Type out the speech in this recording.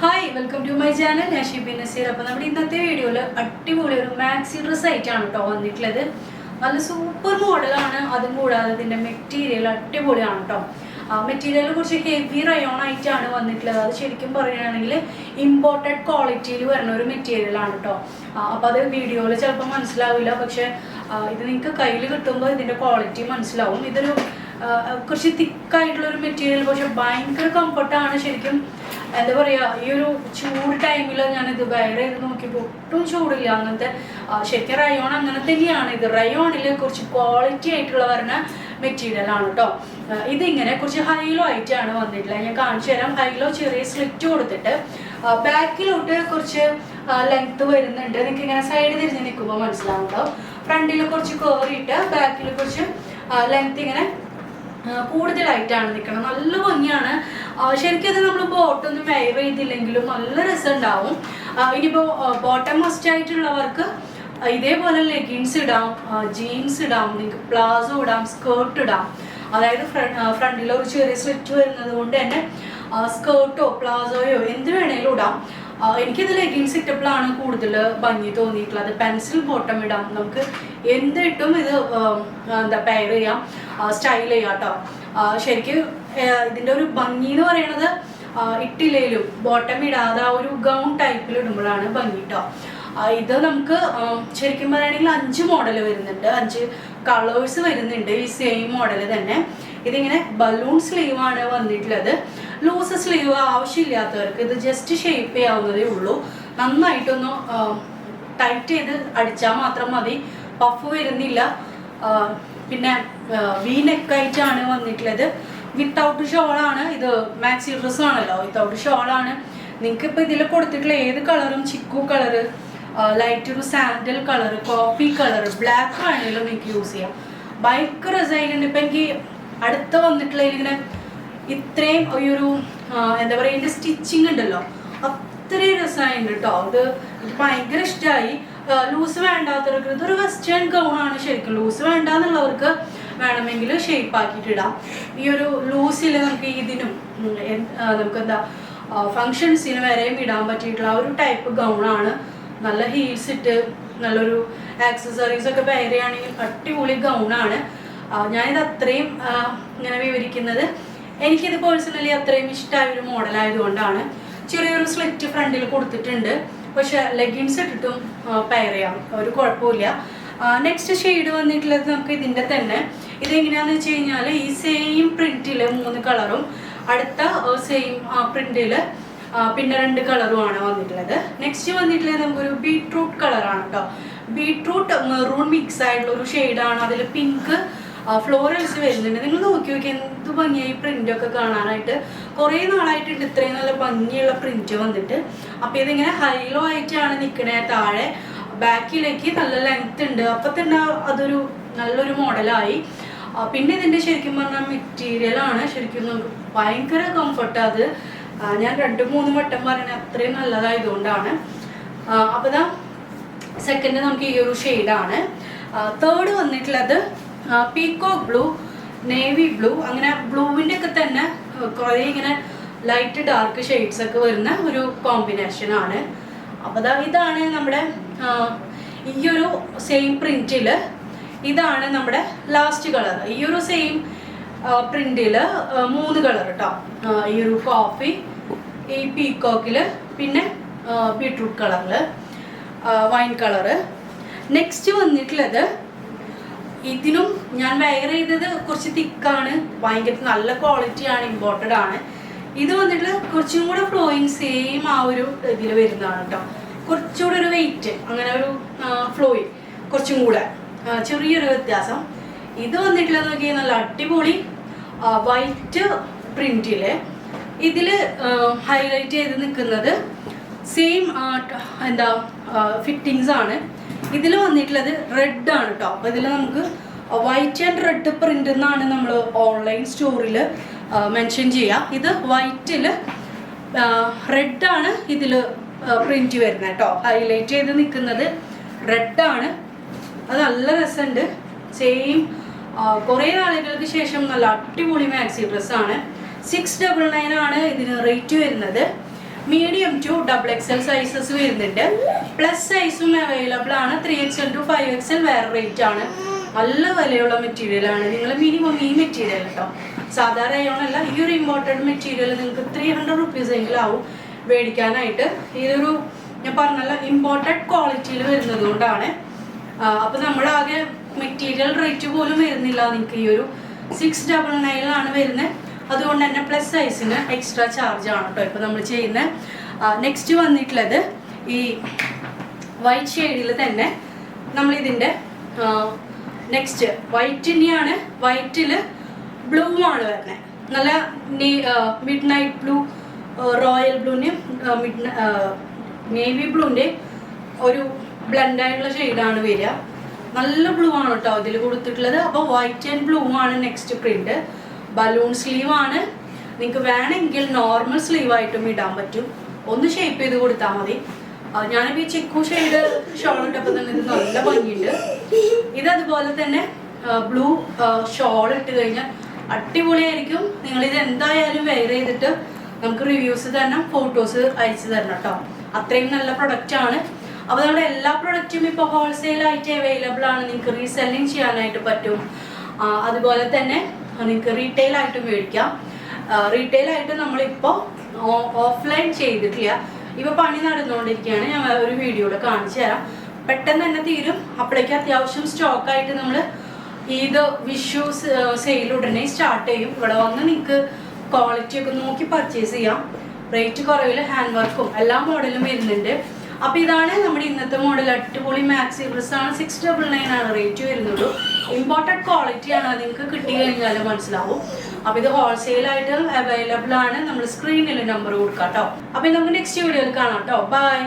Hi welcome to my channel. ഞാൻ ഷിബിൻ നസീർ. അപ്പോൾ നമ്മുടെ ഇന്നത്തെ വീഡിയോയിൽ അടിപൊളി ഒരു മാക്സി ഡ്രസ് ആയിട്ടാണ് കേട്ടോ വന്നിട്ടുള്ളത്. നല്ല സൂപ്പർ മോഡലാണ്. അതും കൂടാതെ ഇതിൻ്റെ മെറ്റീരിയൽ അടിപൊളിയാണ് കേട്ടോ. മെറ്റീരിയൽ കുറച്ച് ഹെവി റയോൺ ആയിട്ടാണ് വന്നിട്ടുള്ളത്. അത് ശരിക്കും പറയുകയാണെങ്കിൽ ഇമ്പോർട്ടഡ് ക്വാളിറ്റിയിൽ വരുന്ന ഒരു മെറ്റീരിയലാണ് കേട്ടോ. അപ്പോൾ അത് വീഡിയോയിൽ ചിലപ്പോൾ മനസ്സിലാവില്ല, പക്ഷേ ഇത് നിങ്ങൾക്ക് കയ്യിൽ കിട്ടുമ്പോൾ ഇതിൻ്റെ ക്വാളിറ്റി മനസ്സിലാവും. ഇതൊരു കുറച്ച് തിക്കായിട്ടുള്ളൊരു മെറ്റീരിയൽ, പക്ഷെ ഭയങ്കര കംഫർട്ടാണ്. ശരിക്കും എന്താ പറയുക, ഈ ഒരു ചൂട് ടൈമിൽ ഞാനിത് വെയർ ചെയ്ത് നോക്കിയപ്പോൾ ഒട്ടും ചൂടില്ല. അങ്ങനത്തെ ശരിക്കും റയോൺ അങ്ങനെ തന്നെയാണ്. ഇത് റയോണിൽ കുറച്ച് ക്വാളിറ്റി ആയിട്ടുള്ള വരുന്ന മെറ്റീരിയലാണ് കേട്ടോ. ഇതിങ്ങനെ കുറച്ച് ഹൈലോ ആയിട്ടാണ് വന്നിട്ടുള്ളത്. ഞാൻ കാണിച്ചു തരാം. ഹൈലോ ചെറിയ സ്ലിറ്റ് കൊടുത്തിട്ട് ബാക്കിലോട്ട് കുറച്ച് ലെങ്ത് വരുന്നുണ്ട്. നിങ്ങൾക്ക് ഇങ്ങനെ സൈഡ് തിരിഞ്ഞ് നിൽക്കുമ്പോൾ മനസ്സിലാവുന്നുണ്ടോ. ഫ്രണ്ടിൽ കുറച്ച് കയറിയിട്ട് ബാക്കിൽ കുറച്ച് ലെങ്ത് ഇങ്ങനെ കൂടുതലായിട്ടാണ് നിൽക്കണം. നല്ല ഭംഗിയാണ്. ശരിക്കും അത് നമ്മൾ ബോട്ടൊന്നും വെയർ ചെയ്തില്ലെങ്കിലും നല്ല രസം ഉണ്ടാവും. ഇനിയിപ്പോൾ ബോട്ടം മസ്റ്റ് ആയിട്ടുള്ളവർക്ക് ഇതേപോലെ ലെഗിൻസ് ഇടാം, ജീൻസ് ഇടാം, നിങ്ങൾക്ക് പ്ലാസോ ഇടാം, സ്കേർട്ട് ഇടാം. അതായത് ഫ്രണ്ടിൽ ഒരു ചെറിയ സ്ലിറ്റ് വരുന്നത് കൊണ്ട് തന്നെ സ്കേർട്ടോ പ്ലാസോയോ എന്ത് വേണേലും ഇടാം. എനിക്കിത് ലെഗിൻസ് ഇട്ടപ്പോഴാണ് കൂടുതൽ ഭംഗി തോന്നിയിട്ടുള്ളത്. പെൻസിൽ ബോട്ടം ഇടാം, നമുക്ക് എന്തിട്ടും ഇത് എന്താ പെയർ ചെയ്യാം, സ്റ്റൈൽ ചെയ്യാം കേട്ടോ. ശരിക്കും ഇതിൻ്റെ ഒരു ഭംഗി എന്ന് പറയുന്നത് ഇട്ടില്ലേലും ബോട്ടം ഇടാതെ ആ ഒരു ഗൗൺ ടൈപ്പിൽ ഇടുമ്പോഴാണ് ഭംഗി കേട്ടോ. ഇത് നമുക്ക് ശരിക്കും പറയുകയാണെങ്കിൽ 5 മോഡൽ വരുന്നുണ്ട്, 5 കളേഴ്സ് വരുന്നുണ്ട് ഈ സെയിം മോഡൽ തന്നെ. ഇതിങ്ങനെ ബലൂൺ സ്ലീവാണ് വന്നിട്ടുള്ളത്. ലൂസ് സ്ലീവ് ആവശ്യമില്ലാത്തവർക്ക് ഇത് ജസ്റ്റ് ഷേപ്പ് ചെയ്യാവുന്നതേ ഉള്ളൂ. നന്നായിട്ടൊന്ന് ടൈറ്റ് ചെയ്ത് അടിച്ചാൽ മാത്രം മതി. പഫ് വരുന്നില്ല. പിന്നെ വി നെക്കായിട്ടാണ് വന്നിട്ടുള്ളത്. വിത്തൗട്ട് ഷോളാണ്. ഇത് മാക്സി ഡ്രസ് ആണല്ലോ, വിത്തൗട്ട് ഷോളാണ്. നിങ്ങൾക്ക് ഇപ്പോൾ ഇതിൽ കൊടുത്തിട്ടുള്ള ഏത് കളറും, ചിക്കു കളറ്, ലൈറ്റ് ഒരു sandal colour, coffee colour, black ആണെങ്കിലും നിങ്ങൾക്ക് യൂസ് ചെയ്യാം. ഭയങ്കര രസമായിട്ടുണ്ട്. ഇപ്പം എനിക്ക് അടുത്ത് വന്നിട്ടുള്ള ഇങ്ങനെ ഇത്രയും ഒരു എന്താ പറയുക, ഇതിൻ്റെ സ്റ്റിച്ചിങ് ഉണ്ടല്ലോ, അത്രയും രസമായിട്ടുണ്ട് കേട്ടോ. ഇത് ഭയങ്കര ഇഷ്ടമായി. ലൂസ് വേണ്ടാത്തവർക്ക് ഇതൊരു വെസ്റ്റേൺ ഗൗണാണ്. ശരിക്കും ലൂസ് വേണ്ടാന്നുള്ളവർക്ക് വേണമെങ്കിൽ ഷേപ്പ് ആക്കിയിട്ട് ഇടാം. ഈ ഒരു ലൂസിൽ നമുക്ക് ഇതിനും നമുക്ക് എന്താ ഫങ്ഷൻസിന് വരെയും ഇടാൻ പറ്റിയിട്ടുള്ള ഒരു ടൈപ്പ് ഗൗണാണ്. നല്ല ഹീൽസ് ഇട്ട് നല്ലൊരു ആക്സസറീസ് ഒക്കെ വെയർ ചെയ്യുകയാണെങ്കിൽ അടിപൊളി ഗൗണാണ്. ഞാനിത് അത്രയും ഇങ്ങനെ വിവരിക്കുന്നത് എനിക്കിത് പേഴ്സണലി അത്രയും ഇഷ്ടമായ ഒരു മോഡലായതുകൊണ്ടാണ്. ചെറിയൊരു സ്ലിറ്റ് ഫ്രണ്ടിൽ കൊടുത്തിട്ടുണ്ട്, പക്ഷെ ലെഗിൻസ് ഇട്ടിട്ടും പെയർ ചെയ്യാം, ഒരു കുഴപ്പമില്ല. നെക്സ്റ്റ് ഷെയ്ഡ് വന്നിട്ടുള്ളത് നമുക്ക് ഇതിൻ്റെ തന്നെ. ഇതെങ്ങനെയാണെന്ന് വെച്ച് കഴിഞ്ഞാൽ ഈ സെയിം പ്രിൻറ്റിൽ 3 കളറും അടുത്ത സെയിം പ്രിൻറ്റിൽ പിന്നെ 2 കളറുമാണ് വന്നിട്ടുള്ളത്. നെക്സ്റ്റ് വന്നിട്ടുള്ളത് നമുക്കൊരു ബീട്രൂട്ട് കളറാണ് കേട്ടോ. ബീട്രൂട്ട് മെറൂൺ മിക്സ് ആയിട്ടുള്ള ഒരു ഷെയ്ഡാണ്. അതിൽ പിങ്ക് ഫ്ലോറൽസ് വരുന്നുണ്ട്. നിങ്ങൾ നോക്കി എന്ത് ഭംഗിയായി പ്രിൻ്റൊക്കെ കാണാനായിട്ട്. കുറേ നാളായിട്ടുണ്ട് ഇത്രയും നല്ല ഭംഗിയുള്ള പ്രിൻറ്റ് വന്നിട്ട്. അപ്പോൾ ഇതിങ്ങനെ ഹൈലോ ആയിട്ടാണ് നിൽക്കണേ. താഴെ ബാക്കിലേക്ക് നല്ല ലെങ്ത് ഉണ്ട്. അപ്പം തന്നെ അതൊരു നല്ലൊരു മോഡലായി. പിന്നെ ഇതിൻ്റെ ശരിക്കും പറഞ്ഞാൽ മെറ്റീരിയലാണ് ശരിക്കും നമുക്ക് ഭയങ്കര കംഫർട്ട്. അത് ഞാൻ 2-3 വട്ടം പറയുന്നത് അത്രയും നല്ലതായതുകൊണ്ടാണ്. അപ്പോൾ ഇതാ സെക്കൻഡ് നമുക്ക് ഈ ഒരു ഷെയ്ഡാണ്. തേർഡ് വന്നിട്ടുള്ളത് പീകോക്ക് ബ്ലൂ, നേവി ബ്ലൂ, അങ്ങനെ ബ്ലൂവിൻ്റെ ഒക്കെ തന്നെ കുറേ ഇങ്ങനെ ലൈറ്റ് ഡാർക്ക് ഷെയ്ഡ്സ് ഒക്കെ വരുന്ന ഒരു കോമ്പിനേഷനാണ്. അപ്പോൾ ഇതാണ് നമ്മുടെ ഈ ഒരു സെയിം പ്രിൻറ്റിൽ ഇതാണ് നമ്മുടെ ലാസ്റ്റ് കളർ. ഈ ഒരു സെയിം പ്രിൻറ്റിൽ 3 കളർ കേട്ടോ. ഈ ഒരു കോഫി, ഈ പീകോക്കിൽ, പിന്നെ ബീട്രൂട്ട് കളറിൽ, വൈൻ കളറ്. നെക്സ്റ്റ് വന്നിട്ടുള്ളത് ഇതിനും ഞാൻ വെയർ ചെയ്തത് കുറച്ച് തിക്കാണ്, ഭയങ്കര നല്ല ക്വാളിറ്റിയാണ്, ഇമ്പോർട്ടഡ് ആണ്. ഇത് വന്നിട്ട് കുറച്ചും കൂടെ ഫ്ലോയിങ് സെയിം ആ ഒരു ഇതിൽ വരുന്നതാണ് കേട്ടോ. കുറച്ചുകൂടെ ഒരു വെയിറ്റ്, അങ്ങനെ ഒരു ഫ്ലോയിങ് കുറച്ചും കൂടെ ചെറിയൊരു വ്യത്യാസം. ഇത് വന്നിട്ടുള്ളത് നോക്കിയാൽ നല്ല അടിപൊളി വൈറ്റ് പ്രിൻറ്റിൽ ഇതിൽ ഹൈലൈറ്റ് ചെയ്ത് നിൽക്കുന്നത് സെയിം എന്താ ഫിറ്റിങ്സ് ആണ്. ഇതിൽ വന്നിട്ടുള്ളത് റെഡ് ആണ് കേട്ടോ. അപ്പോൾ ഇതിൽ നമുക്ക് വൈറ്റ് ആൻഡ് റെഡ് പ്രിൻ്റ് എന്നാണ് നമ്മൾ ഓൺലൈൻ സ്റ്റോറിൽ മെൻഷൻ ചെയ്യുക. ഇത് വൈറ്റിൽ റെഡാണ് ഇതിൽ പ്രിൻറ്റ് വരുന്നത് കേട്ടോ. ഹൈലൈറ്റ് ചെയ്ത് നിൽക്കുന്നത് റെഡാണ്. അത് നല്ല രസമുണ്ട്. സെയിം കുറേ നാളുകൾക്ക് ശേഷം നല്ല അടിപൊളി മാക്സി ഡ്രസ്സാണ്. 699 ആണ് ഇതിന് റേറ്റ് വരുന്നത്. മീഡിയം ടു XXL സൈസസ് വരുന്നുണ്ട്. പ്ലസ് സൈസും അവൈലബിൾ ആണ്. 3XL to 5XL വേറെ റേറ്റ് ആണ്. നല്ല വിലയുള്ള മെറ്റീരിയൽ ആണ്. നിങ്ങൾ മിനിമം ഈ മെറ്റീരിയൽ കേട്ടോ, സാധാരണ റയോണല്ല, ഈ ഒരു ഇമ്പോർട്ടഡ് മെറ്റീരിയൽ നിങ്ങൾക്ക് 300 rupees എങ്കിലും ആവും മേടിക്കാനായിട്ട്. ഇതൊരു ഞാൻ പറഞ്ഞല്ലോ ഇമ്പോർട്ടഡ് ക്വാളിറ്റിയിൽ വരുന്നത് കൊണ്ടാണ്. അപ്പോൾ നമ്മളാകെ മെറ്റീരിയൽ റേറ്റ് പോലും വരുന്നില്ല. നിങ്ങൾക്ക് ഈ ഒരു 699 വരുന്നത്. അതുകൊണ്ട് തന്നെ പ്ലസ് സൈസിന് എക്സ്ട്രാ ചാർജ് ആണ് കേട്ടോ ഇപ്പോൾ നമ്മൾ ചെയ്യുന്നത്. നെക്സ്റ്റ് വന്നിട്ടുള്ളത് ഈ വൈറ്റ് ഷെയ്ഡിൽ തന്നെ നമ്മളിതിൻ്റെ നെക്സ്റ്റ് വൈറ്റിൻ്റെയാണ്. വൈറ്റിൽ ബ്ലൂ ആണ് വരുന്നത്. നല്ല മിഡ് നൈറ്റ് ബ്ലൂ, റോയൽ ബ്ലൂവിൻ്റെയും നേവി ബ്ലൂവിൻ്റെയും ഒരു ബ്ലെൻഡായിട്ടുള്ള ഷെയ്ഡാണ് വരിക. നല്ല ബ്ലൂ ആണ് കേട്ടോ ഇതിൽ കൊടുത്തിട്ടുള്ളത്. അപ്പോൾ വൈറ്റ് ആൻഡ് ബ്ലൂ ആണ് നെക്സ്റ്റ് പ്രിന്റ്. ബലൂൺ സ്ലീവ് ആണ്. നിങ്ങൾക്ക് വേണമെങ്കിൽ നോർമൽ സ്ലീവായിട്ടും ഇടാൻ പറ്റും. ഒന്ന് ഷേപ്പ് ചെയ്ത് കൊടുത്താൽ മതി. ഞാനിപ്പോൾ ഈ ചിക്കു ഷെയ്ഡ് ഷോൾ ഇട്ടപ്പോൾ തന്നെ ഇത് നല്ല ഭംഗിയുണ്ട്. ഇതതുപോലെ തന്നെ ബ്ലൂ ഷോൾ ഇട്ട് കഴിഞ്ഞാൽ അടിപൊളിയായിരിക്കും. നിങ്ങളിത് എന്തായാലും വെയർ ചെയ്തിട്ട് നമുക്ക് റിവ്യൂസ് തരണം, ഫോട്ടോസ് അയച്ചു തരണം കേട്ടോ. അത്രയും നല്ല പ്രൊഡക്റ്റ് ആണ്. അപ്പോൾ നമ്മുടെ എല്ലാ പ്രൊഡക്റ്റും ഇപ്പോൾ ഹോൾസെയിലായിട്ട് അവൈലബിൾ ആണ്. നിങ്ങൾക്ക് റീസെല്ലിങ് ചെയ്യാനായിട്ട് പറ്റും. അതുപോലെ തന്നെ നിങ്ങൾക്ക് റീറ്റെയിൽ ആയിട്ട് മേടിക്കാം. റീറ്റെയിൽ ആയിട്ട് നമ്മളിപ്പോൾ ഓഫ്ലൈൻ ചെയ്തിട്ടില്ല. ഇപ്പോൾ പണി നടന്നുകൊണ്ടിരിക്കുകയാണ്. ഞാൻ ഒരു വീഡിയോയിൽ കാണിച്ചു തരാം. പെട്ടെന്ന് തന്നെ തീരും. അപ്പോഴേക്കും അത്യാവശ്യം സ്റ്റോക്കായിട്ട് നമ്മൾ ഇത് വിഷു സെയിൽ ഉടനെ സ്റ്റാർട്ട് ചെയ്യും. ഇവിടെ വന്ന് നിങ്ങൾക്ക് ക്വാളിറ്റി ഒക്കെ നോക്കി പർച്ചേസ് ചെയ്യാം. റേറ്റ് കുറവിൽ ഹാൻഡ് വർക്കും എല്ലാ മോഡലും വരുന്നുണ്ട്. അപ്പോൾ ഇതാണ് നമ്മുടെ ഇന്നത്തെ മോഡൽ. അടിപൊളി മാക്സി ഡ്രസ്സാണ്. 699 ആണ് റേറ്റ് വരുന്നുള്ളൂ. ഇമ്പോർട്ടഡ് ക്വാളിറ്റിയാണ്. അത് നിങ്ങൾക്ക് കിട്ടി കഴിഞ്ഞാൽ മനസ്സിലാവും. അപ്പോൾ ഇത് ഹോൾസെയിലായിട്ട് അവൈലബിൾ ആണ്. നമ്മൾ സ്ക്രീനിൽ നമ്പർ കൊടുക്കാം കേട്ടോ. അപ്പോൾ നമുക്ക് നെക്സ്റ്റ് വീഡിയോയിൽ കാണാം കേട്ടോ. ബൈ.